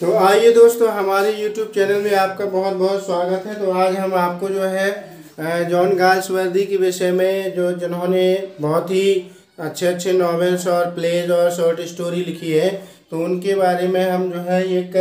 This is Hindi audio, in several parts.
तो आइए दोस्तों, हमारे YouTube चैनल में आपका बहुत बहुत स्वागत है। तो आज हम आपको जो है जॉन गाल्सवर्दी के विषय में जिन्होंने बहुत ही अच्छे अच्छे नॉवेल्स और प्लेज और शॉर्ट स्टोरी लिखी है, तो उनके बारे में हम जो है एक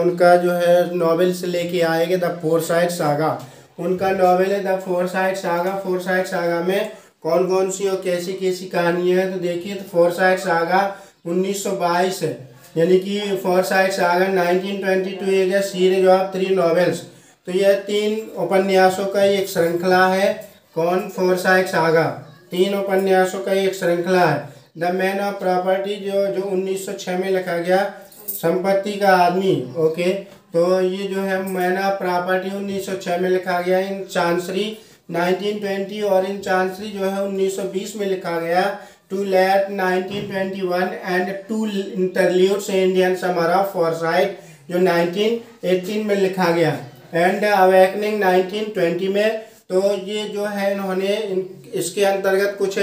उनका जो है नॉवेल्स लेके आएंगे। द फोरसाइट सागा उनका नॉवेल है, the foresight saga. Foresight saga में कौन कौन सी और कैसी कैसी कहानियाँ हैं, तो देखिए। तो फोरसाइट सागा 1922 है, यानी कि foresight saga 1922 is a series of 3 novels. तो यह 3 उपन्यासों का एक श्रृंखला है। कौन? फोरसाइट सागा 3 उपन्यासों का एक श्रृंखला है। द मैन ऑफ प्रॉपर्टी जो 1906 में लिखा गया, संपत्ति का आदमी। ओके, तो ये जो है मैन ऑफ प्रॉपर्टी 1906 में लिखा गया। इन चांसरी 1920 और इन चांसरी जो है 1920 में लिखा गया। To let 1921 and two interludes Indian summer of Forsyte जो 1918 में लिखा गया, एंड अवेकनिंग 1920 में। तो ये जो है इन्होंने इसके अंतर्गत कुछ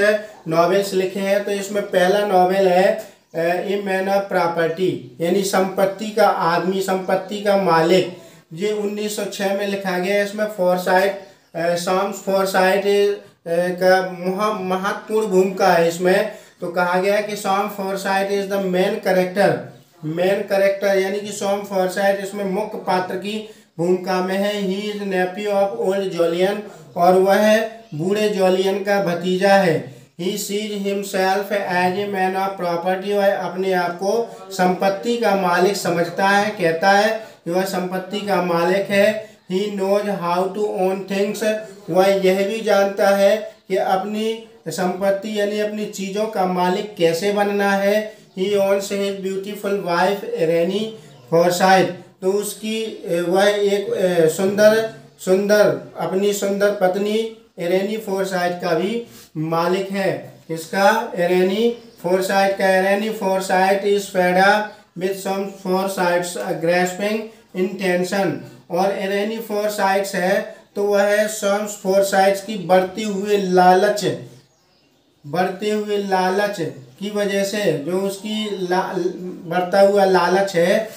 नॉवेल्स लिखे हैं। तो इसमें पहला नॉवेल है ए मैन ऑफ प्रॉपर्टी, यानी संपत्ति का आदमी, संपत्ति का मालिक। ये 1906 में लिखा गया। इसमें फोरसाइट सॉम्स फोरसाइट का महत्वपूर्ण भूमिका है इसमें। तो कहा गया है कि Soames Forsyte is the main character, यानी कि सॉम फोरसाइट इसमें मुख्य पात्र की भूमिका में है। He is nephew of old Jolyon, और वह बूढ़े जोलियन का भतीजा है। He sees himself as a man of property, वह अपने आप को संपत्ति का मालिक समझता है, कहता है कि वह संपत्ति का मालिक है। He knows how to own things, वह यह भी जानता है कि अपनी संपत्ति यानी अपनी चीज़ों का मालिक कैसे बनना है। He owns his beautiful wife Irene Forsyte, तो उसकी वह एक अपनी सुंदर पत्नी इरेनी फोरसाइट का भी मालिक है। किसका? इरेनी फोरसाइट का। Irene Forsyte is fed up with Soames Forsyte's grasping intention, और इरेनी फोरसाइट्स है तो वह सॉम्स फोरसाइट्स की बढ़ती हुई लालच की वजह से, जो उसकी बढ़ता हुआ लालच है,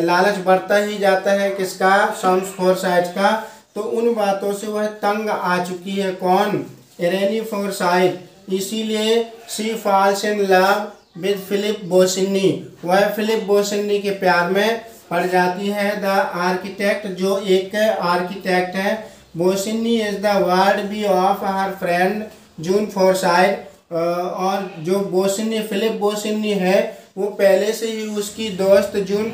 लालच बढ़ता ही जाता है। किसका? सॉम्स फोरसाइट्स का। तो उन बातों से वह तंग आ चुकी है। कौन? Irene Forsyte. इसीलिए she falls in love with Philip Bosinney, वह फिलिप बोसिन्नी के प्यार में पड़ जाती है। द आर्किटेक्ट, जो एक आर्किटेक्ट है। Bosinney is the word be of her friend June Forsyte, और जो बोसिन्नी फिलिप बोसिन्नी है वो पहले से ही उसकी दोस्त जून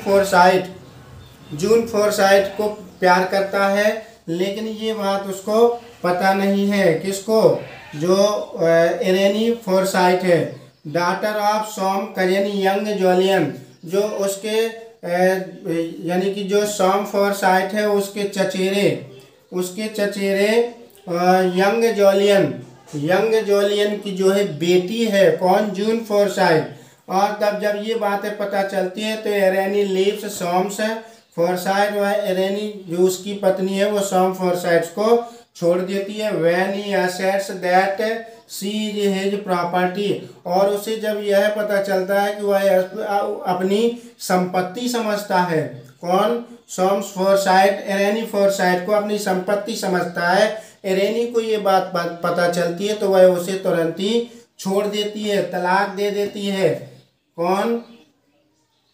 फोरसाइट को प्यार करता है, लेकिन ये बात उसको पता नहीं है। किसको? जो इरेनी फोरसाइट है। Daughter of सॉम cousin young Julian, जो उसके यानी कि जो सॉम फोरसाइट है उसके चचेरे यंग जोलियन की जो है बेटी है। कौन? जून फोरसाइट। और तब जब ये बातें पता चलती है तो इरेनी लीव्स सॉम्स फोरसाइट, वह इरेनी जो उसकी पत्नी है वो सॉम फोरसाइट्स को छोड़ देती है। When he asserts that she is his property, और उसे जब यह पता चलता है कि वह अपनी संपत्ति समझता है। कौन? सॉम्स फोरसाइट इरेनी फोरसाइट को अपनी संपत्ति समझता है। इरेनी को ये बात पता चलती है तो वह उसे तुरंत ही छोड़ देती है, तलाक दे देती है। कौन?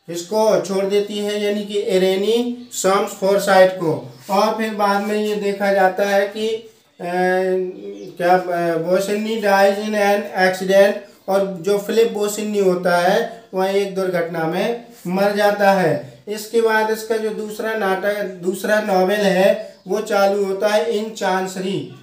इसको छोड़ देती है, यानी कि इरेनी सॉम्स फोरसाइट को। और फिर बाद में ये देखा जाता है कि क्या बोसिन्नी डाइज इन एन एक्सीडेंट, और जो फिलिप बोसिन्नी होता है वह एक दुर्घटना में मर जाता है। इसके बाद इसका जो दूसरा नॉवेल है वो चालू होता है इन चांसरी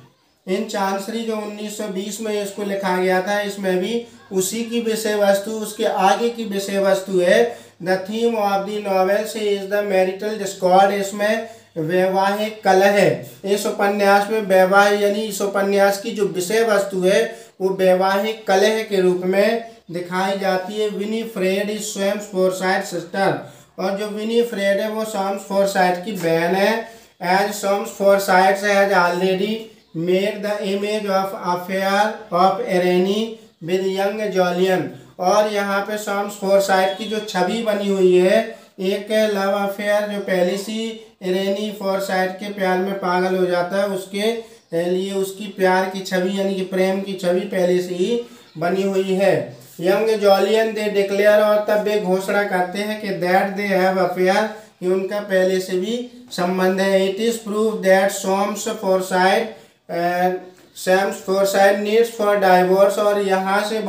जो 1920 में इसको लिखा गया था। इसमें भी उसी की विषय वस्तु, उसके आगे की विषय वस्तु है। The theme of the novels is the marital Discord, इसमें वैवाहिक कलह है। इस उपन्यास में वैवाहिक, यानी इस उपन्यास की जो विषय वस्तु है वो वैवाहिक कलह के रूप में दिखाई जाती है। विनीफ्रेड इज सॉम्स फोरसाइट सिस्टर, और जो विनीफ्रेड है वो सॉम्स फोरसाइट की बहन है। As Soames Forsyte has already made the image of affair of Irene with young Jolyon, और यहाँ पे सॉम्स फोरसाइट की जो छवि बनी हुई है एक लव अफेयर जो पहले सी इरेनी फॉरसाइट के प्यार में पागल हो जाता है, उसके लिए उसकी प्यार की छवि यानी कि प्रेम की छवि पहले से ही बनी हुई है। यंग जॉलियन दे डिक्लेयर, और तब वे घोषणा करते हैं कि दैट दे हैव अफेयर, कि उनका पहले से भी संबंध है। It is prove that Soames Forsyte needs for divorce, और यहाँ से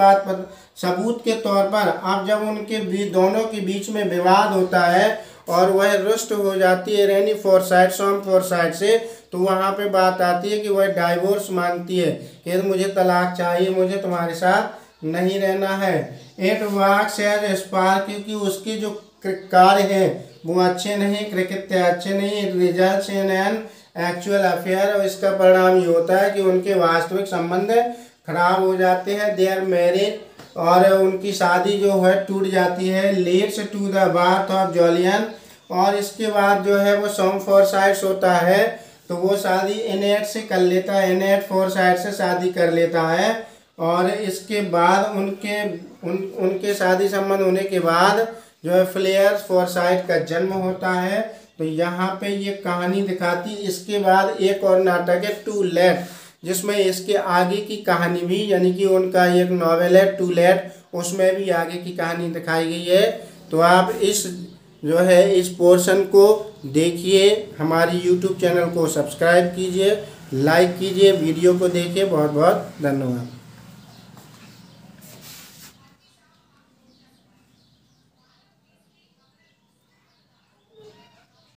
सबूत के तौर पर अब जब उनके दोनों के बीच में विवाद होता है और वह रुष्ट हो जाती है इरेनी फॉरसाइट सैम फॉरसाइट से, तो वहाँ पे बात आती है कि वह डाइवोर्स मांगती है कि मुझे तलाक चाहिए, मुझे तुम्हारे साथ नहीं रहना है। इट वर्क्स एज स्पार्क, क्योंकि उसके जो कार्य हैं वो अच्छे नहीं, कृत्य अच्छे नहीं। It results in an actual affair, और इसका परिणाम ये होता है कि उनके वास्तविक संबंध खराब हो जाते हैं। दे आर मैरिड, और उनकी शादी जो है टूट जाती है। Leads to the birth of Jolian, और इसके बाद जो है वो सैम फॉरसाइट होता है तो वो शादी एनेट से कर लेता है, एनेट फॉरसाइट से शादी कर लेता है। और इसके बाद उनके शादी संबंध होने के बाद जो है फ्लेयर फॉरसाइट का जन्म होता है। तो यहाँ पे ये कहानी दिखाती। इसके बाद एक और नाटक है टू लेट, जिसमें इसके आगे की कहानी भी, यानी कि उनका एक नॉवेल है टू लेट, उसमें भी आगे की कहानी दिखाई गई है। तो आप इस पोर्शन को देखिए, हमारी यूट्यूब चैनल को सब्सक्राइब कीजिए, लाइक कीजिए, वीडियो को देखिए। बहुत बहुत धन्यवाद।